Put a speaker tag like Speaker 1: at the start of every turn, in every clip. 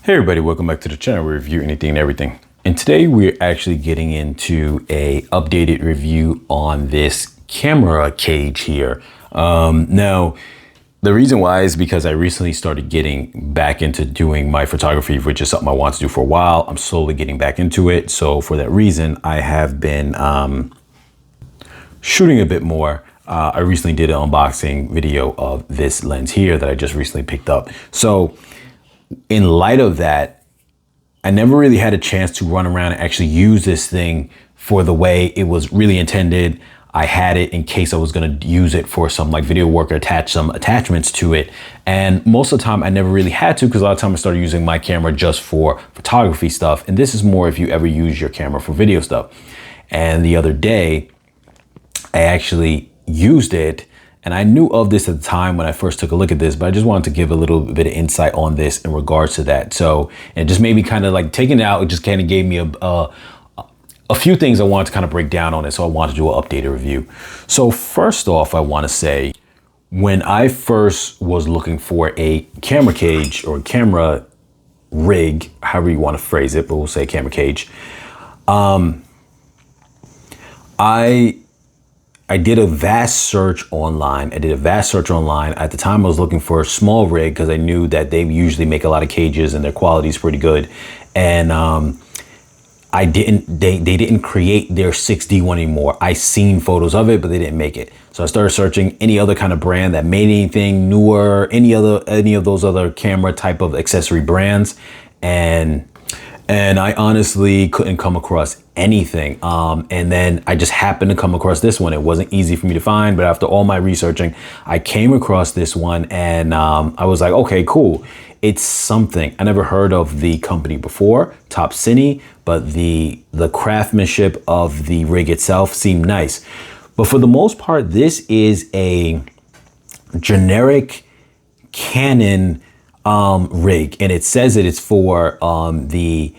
Speaker 1: Hey everybody, welcome back to the channel where we review anything and everything. And today we're actually getting into a updated review on this camera cage here. Now, the reason why is because I recently started getting back into doing my photography, which is something I want to do for a while. I'm slowly getting back into it. So for that reason, I have been shooting a bit more. I recently did an unboxing video of this lens here that I just recently picked up. So in light of that, I never really had a chance to run around and actually use this thing for the way it was really intended. I had it in case I was going to use it for some like video work or attach some attachments to it. And most of the time I never really had to, because a lot of time I started using my camera just for photography stuff. And this is more if you ever use your camera for video stuff. And the other day I actually used it. And I knew of this at the time when I first took a look at this, but I just wanted to give a little bit of insight on this in regards to that. So it just made me kind of like taking it out. It just kind of gave me a few things I wanted to kind of break down on it. So I wanted to do an updated review. So first off, I want to say when I first was looking for a camera cage or camera rig, however you want to phrase it, but we'll say camera cage. I did a vast search online. At the time I was looking for a small rig because I knew that they usually make a lot of cages and their quality is pretty good. And they didn't create their 6D one anymore. I seen photos of it, but they didn't make it. So I started searching any other kind of brand that made anything newer, any of those other camera type of accessory brands. And I honestly couldn't come across anything. And then I just happened to come across this one. It wasn't easy for me to find, but after all my researching, I came across this one and I was like, okay, cool. It's something. I never heard of the company before, Topcine, but the craftsmanship of the rig itself seemed nice. But for the most part, this is a generic Canon rig, and it says that it's for the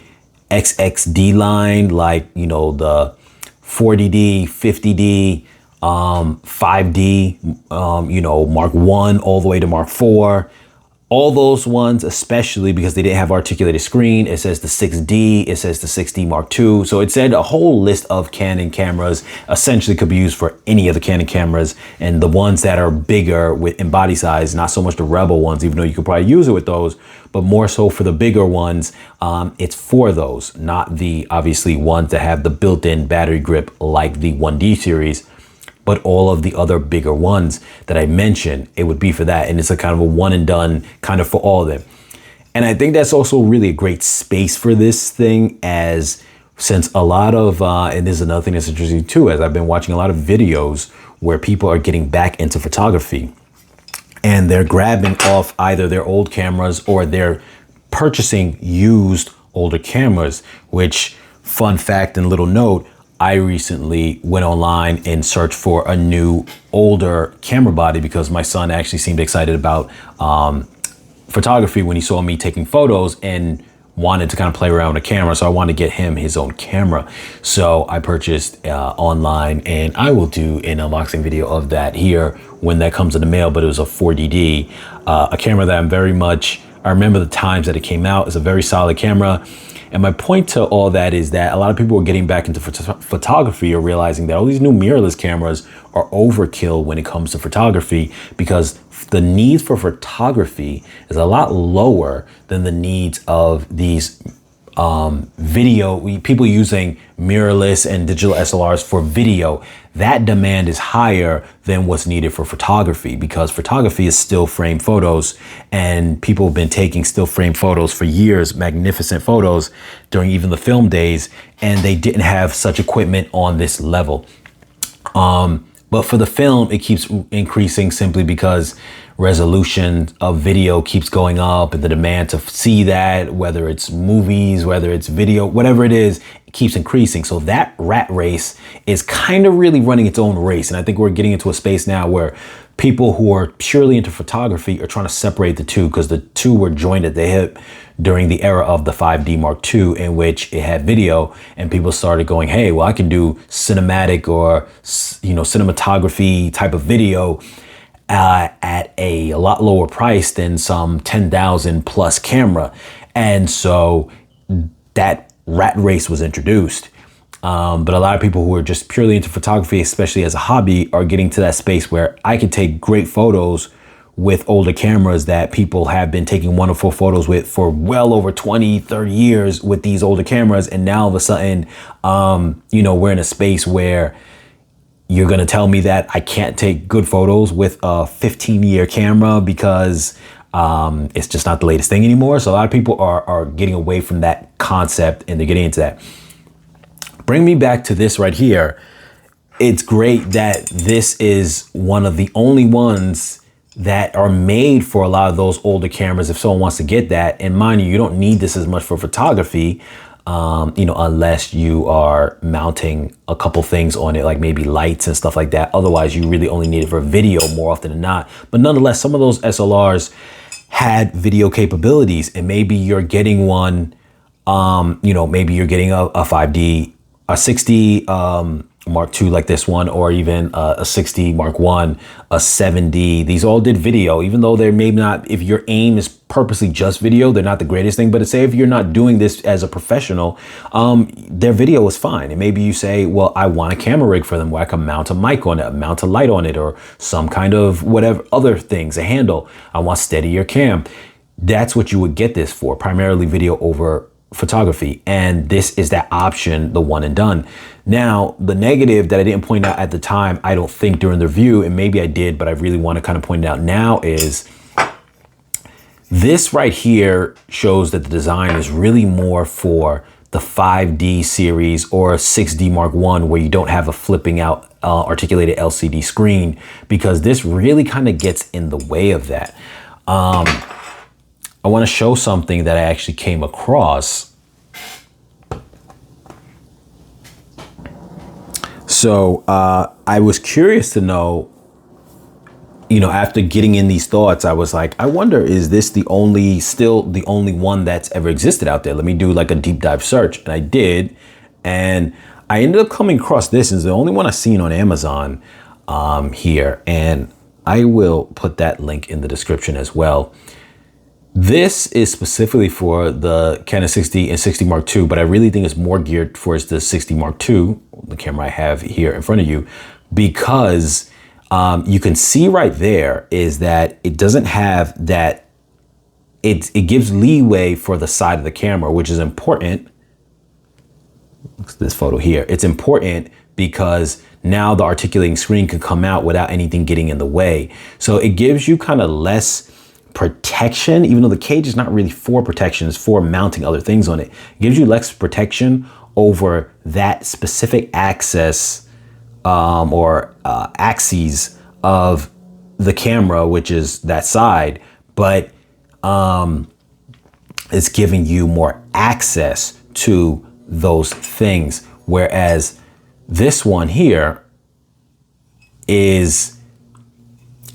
Speaker 1: XXD line, like, you know, the 40D, 50D, 5D, you know, Mark 1 all the way to Mark 4. All those ones, especially because they didn't have articulated screen. It says the 6D, it says the 6D Mark II. So it said a whole list of Canon cameras essentially could be used for any of the Canon cameras. And the ones that are bigger in body size, not so much the Rebel ones, even though you could probably use it with those, but more so for the bigger ones, it's for those, not the obviously ones that have the built-in battery grip like the 1D series. But all of the other bigger ones that I mentioned, it would be for that. And it's a kind of a one and done kind of for all of them. And I think that's also really a great space for this thing, as since a lot of, and this is another thing that's interesting too, as I've been watching a lot of videos where people are getting back into photography and they're grabbing off either their old cameras or they're purchasing used older cameras, which, fun fact and little note, I recently went online and searched for a new older camera body because my son actually seemed excited about photography when he saw me taking photos and wanted to kind of play around with a camera. So I wanted to get him his own camera. So I purchased online, and I will do an unboxing video of that here when that comes in the mail, but it was a 4DD, a camera that I remember the times that it came out. It's a very solid camera. And my point to all that is that a lot of people are getting back into photography or realizing that all these new mirrorless cameras are overkill when it comes to photography, because the needs for photography is a lot lower than the needs of these people using mirrorless and digital SLRs for video. That demand is higher than what's needed for photography, because photography is still frame photos, and people have been taking still frame photos for years, magnificent photos during even the film days, and they didn't have such equipment on this level. But for the film, it keeps increasing simply because resolution of video keeps going up, and the demand to see that, whether it's movies, whether it's video, whatever it is, it keeps increasing. So that rat race is kind of really running its own race. And I think we're getting into a space now where people who are purely into photography are trying to separate the two, because the two were joined at the hip during the era of the 5D Mark II, in which it had video, and people started going, hey, well, I can do cinematic or, you know, cinematography type of video at a lot lower price than some 10,000 plus camera. And so that rat race was introduced. But a lot of people who are just purely into photography, especially as a hobby, are getting to that space where I can take great photos with older cameras that people have been taking wonderful photos with for well over 20, 30 years with these older cameras. And now all of a sudden, you know, we're in a space where you're going to tell me that I can't take good photos with a 15-year camera because it's just not the latest thing anymore. So a lot of people are getting away from that concept and they're getting into that. Bring me back to this right here. It's great that this is one of the only ones that are made for a lot of those older cameras if someone wants to get that. And mind you, you don't need this as much for photography, you know, unless you are mounting a couple things on it, like maybe lights and stuff like that. Otherwise, you really only need it for video more often than not. But nonetheless, some of those SLRs had video capabilities, and maybe you're getting one, you know, maybe you're getting a 5D, a 6D Mark II like this one, or even a 6D Mark I, a 7D. These all did video, even though they're maybe not, if your aim is purposely just video, they're not the greatest thing. But say if you're not doing this as a professional, their video is fine. And maybe you say, well, I want a camera rig for them where I can mount a mic on it, mount a light on it, or some kind of whatever other things, a handle. I want steadier cam. That's what you would get this for, primarily video over photography. And this is that option, the one and done. Now, the negative that I didn't point out at the time, I don't think during the review, and maybe I did, but I really want to kind of point it out now, is this right here shows that the design is really more for the 5D series or 6D Mark I, where you don't have a flipping out articulated LCD screen, because this really kind of gets in the way of that. I want to show something that I actually came across. So I was curious to know, you know, after getting in these thoughts, I was like, I wonder, is this still the only one that's ever existed out there? Let me do like a deep dive search. And I did. And I ended up coming across this. It's the only one I've seen on Amazon here. And I will put that link in the description as well. This is specifically for the Canon 60 and 60 Mark II, but I really think it's more geared towards the 60 Mark II, the camera I have here in front of you, because you can see right there is that it doesn't have that, it gives leeway for the side of the camera, which is important. Look at this photo here. It's important because now the articulating screen can come out without anything getting in the way. So it gives you kind of less protection, even though the cage is not really for protection, it's for mounting other things on it. It gives you less protection over that specific axis axes of the camera, which is that side, but it's giving you more access to those things. Whereas this one here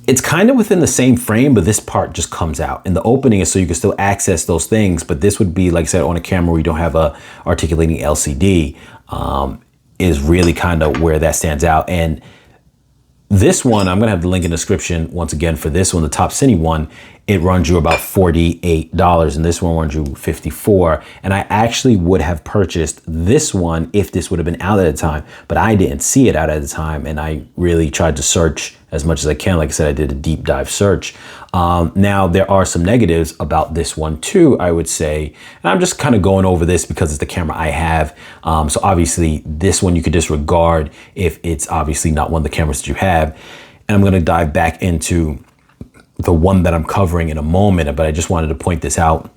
Speaker 1: it's kind of within the same frame, but this part just comes out. And the opening is so you can still access those things. But this would be, like I said, on a camera where you don't have a articulating LCD, is really kind of where that stands out. And this one, I'm gonna have the link in the description once again for this one, the Topcine one. It runs you about $48, and this one runs you $54. And I actually would have purchased this one if this would have been out at the time, but I didn't see it out at the time, and I really tried to search as much as I can. Like I said, I did a deep dive search. Now, there are some negatives about this one too, I would say, and I'm just kind of going over this because it's the camera I have. So obviously, this one you could disregard if it's obviously not one of the cameras that you have. And I'm gonna dive back into the one that I'm covering in a moment, but I just wanted to point this out,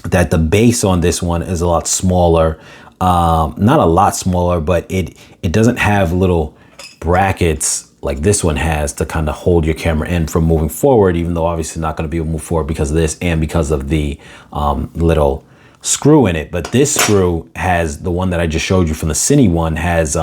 Speaker 1: that the base on this one is a lot smaller. Not a lot smaller, but it doesn't have little brackets like this one has to kind of hold your camera in from moving forward, even though obviously not going to be able to move forward because of this and because of the little screw in it. But this screw has, the one that I just showed you from the Cine one has,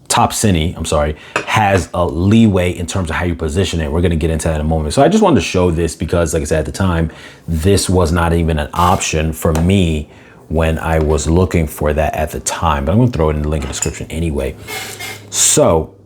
Speaker 1: Topcine, I'm sorry, has a leeway in terms of how you position it. We're going to get into that in a moment. So I just wanted to show this because, like I said, at the time, this was not even an option for me when I was looking for that at the time. But I'm going to throw it in the link in the description anyway. So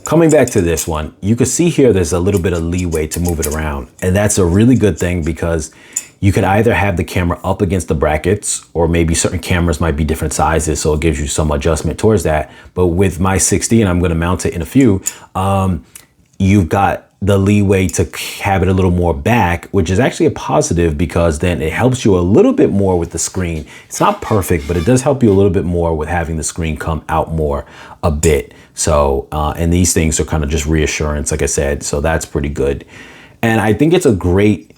Speaker 1: Coming back to this one, you can see here there's a little bit of leeway to move it around. And that's a really good thing because you could either have the camera up against the brackets, or maybe certain cameras might be different sizes, so it gives you some adjustment towards that. But with my 60, and I'm going to mount it in a few, you've got the leeway to have it a little more back, which is actually a positive because then it helps you a little bit more with the screen. It's not perfect, but it does help you a little bit more with having the screen come out more a bit. So, and these things are kind of just reassurance, like I said, so that's pretty good. And I think it's a great,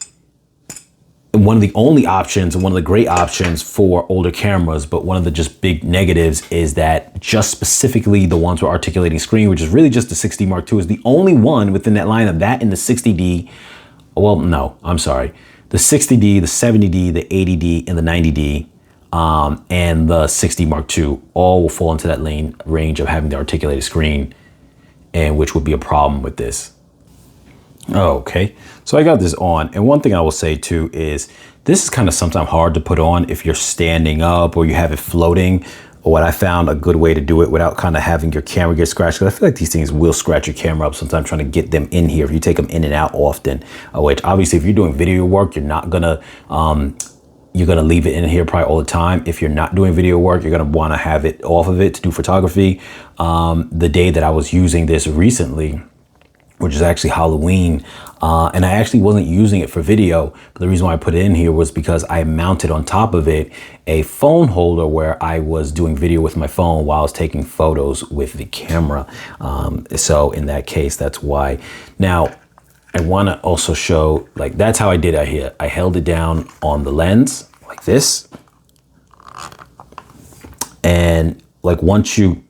Speaker 1: one of the only options and one of the great options for older cameras, but one of the just big negatives is that just specifically the ones with articulating screen, which is really just the 60 Mark II, is the only one within that line of that and the 60D. Well, no, I'm sorry. The 60D, the 70D, the 80D, and the 90D, and the 60 Mark II all will fall into that range of having the articulated screen, and which would be a problem with this. Okay, so I got this on, and one thing I will say too is this is kind of sometimes hard to put on if you're standing up or you have it floating. What I found a good way to do it without kind of having your camera get scratched, because I feel like these things will scratch your camera up sometimes trying to get them in here if you take them in and out often, which obviously if you're doing video work, you're not gonna you're gonna leave it in here probably all the time. If you're not doing video work, you're gonna wanna have it off of it to do photography. The day that I was using this recently, which is actually Halloween, and I actually wasn't using it for video, but the reason why I put it in here was because I mounted on top of it a phone holder where I was doing video with my phone while I was taking photos with the camera. So in that case, that's why. Now, I wanna also show, like, that's how I did it here. I held it down on the lens like this. And like once you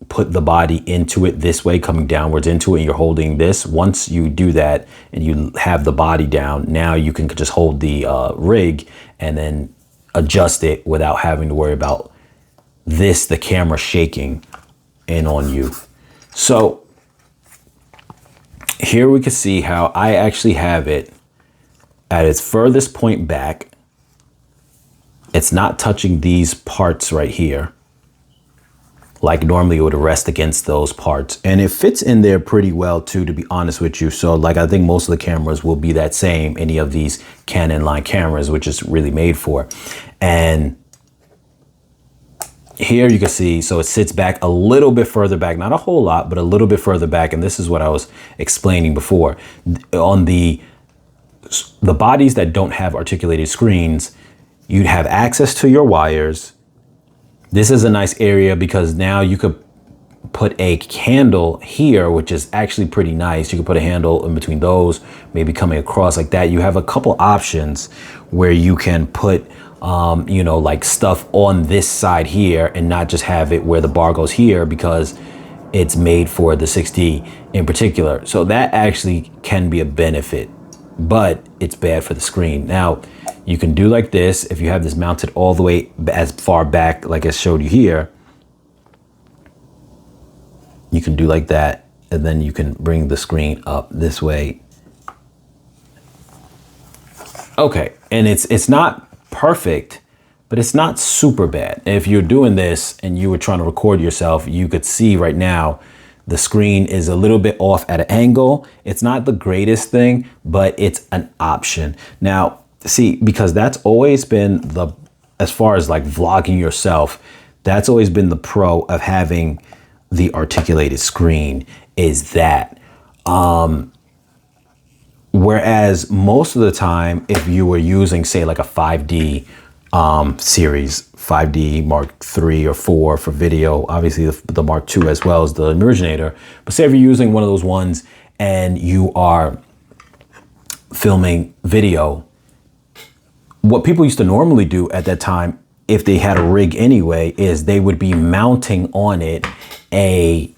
Speaker 1: put the body into it this way, coming downwards into it, and you're holding this, once you do that and you have the body down, now you can just hold the rig and then adjust it without having to worry about the camera shaking in on you. So here we can see how I actually have it at its furthest point back. It's not touching these parts right here. Like normally it would rest against those parts, and it fits in there pretty well too, to be honest with you. So like, I think most of the cameras will be that same, any of these Canon line cameras, which is really made for. And here you can see, so it sits back a little bit further back, not a whole lot, but a little bit further back. And this is what I was explaining before. On the bodies that don't have articulated screens, you'd have access to your wires. This is a nice area because now you could put a handle here, which is actually pretty nice. You could put a handle in between those, maybe coming across like that. You have a couple options where you can put, you know, like stuff on this side here and not just have it where the bar goes here, because it's made for the 6D in particular. So that actually can be a benefit, but it's bad for the screen. Now, you can do like this if you have this mounted all the way as far back like I showed you here. You can do like that, and then you can bring the screen up this way. Okay, and it's not perfect, but it's not super bad. If you're doing this and you were trying to record yourself, you could see right now the screen is a little bit off at an angle. It's not the greatest thing, but it's an option. Now, see, because that's always been the, as far as like vlogging yourself, that's always been the pro of having the articulated screen, is that. Whereas most of the time, if you were using, say, like a 5D series, 5D Mark III or 4 for video, obviously the Mark II as well as the Immersionator, but say if you're using one of those ones and you are filming video, what people used to normally do at that time, if they had a rig anyway, is they would be mounting on it a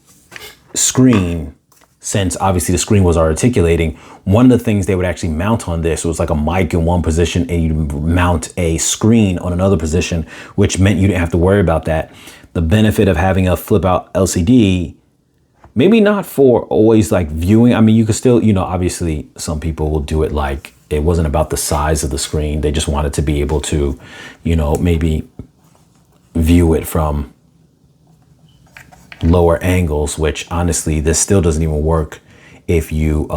Speaker 1: screen. Since obviously the screen was articulating, one of the things they would actually mount on this was like a mic in one position, and you'd mount a screen on another position, which meant you didn't have to worry about that. The benefit of having a flip out LCD, maybe not for always like viewing. I mean, you could still, you know, obviously some people will do it like it wasn't about the size of the screen. They just wanted to be able to, you know, maybe view it from lower angles, which honestly, this still doesn't even work if you,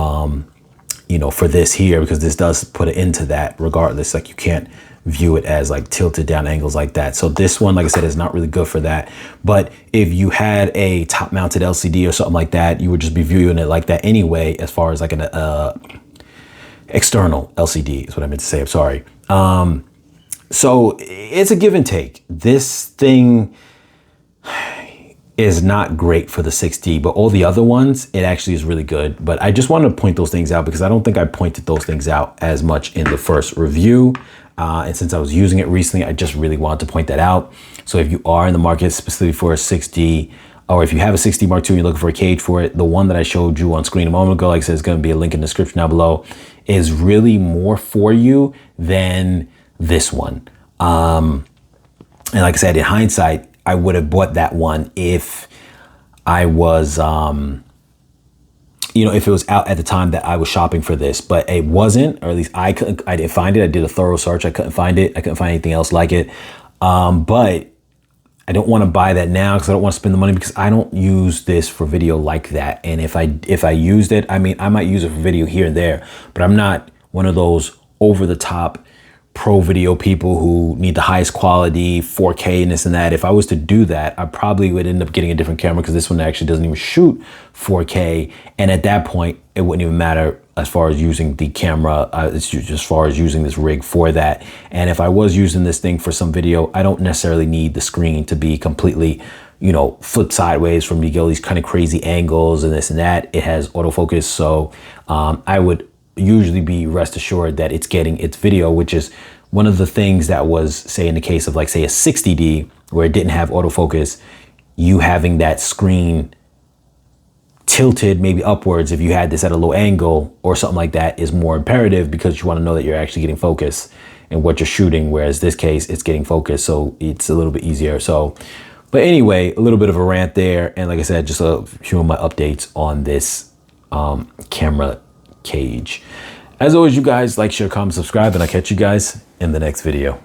Speaker 1: you know, for this here, because this does put it into that regardless. Like you can't view it as like tilted down angles like that. So this one, like I said, is not really good for that. But if you had a top mounted LCD or something like that, you would just be viewing it like that anyway, as far as like an external LCD is what I meant to say. I'm sorry. So it's a give and take. This thing is not great for the 6D, but all the other ones, it actually is really good. But I just wanted to point those things out because I don't think I pointed those things out as much in the first review. And since I was using it recently, I just really wanted to point that out. So if you are in the market specifically for a 6D, or if you have a 6D Mark II and you're looking for a cage for it, the one that I showed you on screen a moment ago, like I said, it's going to be a link in the description down below, is really more for you than this one. And like I said, in hindsight, I would have bought that one if I was, you know, if it was out at the time that I was shopping for this, but it wasn't, or at least I didn't find it. I did a thorough search. I couldn't find it. I couldn't find anything else like it. But I don't want to buy that now because I don't want to spend the money, because I don't use this for video like that. And if I used it, I mean, I might use it for video here and there, but I'm not one of those over the top pro video people who need the highest quality 4K and this and that. If I was to do that, I probably would end up getting a different camera, because this one actually doesn't even shoot 4K. And at that point, it wouldn't even matter as far as using the camera, it's just as far as using this rig for that. And if I was using this thing for some video, I don't necessarily need the screen to be completely, you know, flipped sideways from me, get all these kind of crazy angles and this and that. It has autofocus. So I would usually be rest assured that it's getting its video, which is one of the things that was, say, in the case of like, say, a 60D where it didn't have autofocus, you having that screen tilted maybe upwards if you had this at a low angle or something like that is more imperative, because you want to know that you're actually getting focus in what you're shooting, whereas this case it's getting focus, so it's a little bit easier. So but anyway, a little bit of a rant there, and like I said, just a few of my updates on this camera cage. As always, you guys, like, share, comment, subscribe, and I'll catch you guys in the next video.